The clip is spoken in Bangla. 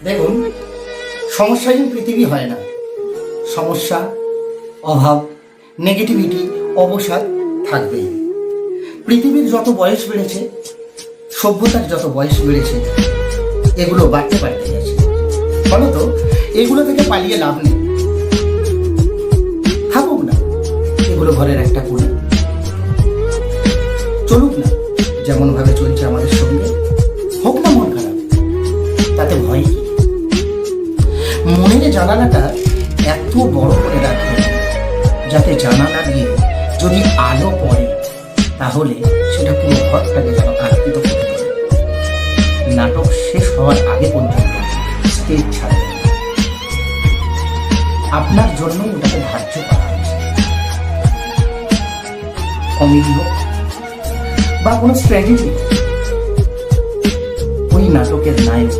দেখুন, সমস্যাহীন পৃথিবী হয় না। সমস্যা, অভাব, নেগেটিভিটি, অবসাদ থাকবেই। পৃথিবীর যত বয়স বেড়েছে, সভ্যতার যত বয়স বেড়েছে, এগুলো বাড়তে বাড়তে গেছে। ফলত এগুলো থেকে পালিয়ে লাভ নেই। থাকুক না এগুলো ঘরের একটা কোণে, চলুক না যেমন ভাবে চলছে আমাদের সঙ্গে, হোক না মন খারাপ, তাতে ভয় কি? মনের জানালাটা এত বড় করে রাখবে যাতে জানালা দিয়ে যদি আলো পড়ে তাহলে সেটা পুরো ঘরটাকে যেন আলোকিত করে তোলে। নাটক শেষ হওয়ার আগে পর্যন্ত স্টেজ ছাড়বে না। আপনার জন্য ওটাকে ধার্য করা হয়েছে। কমেডি হোক বা কোনো স্ট্র্যাটেজি, ওই নাটকের নায়ক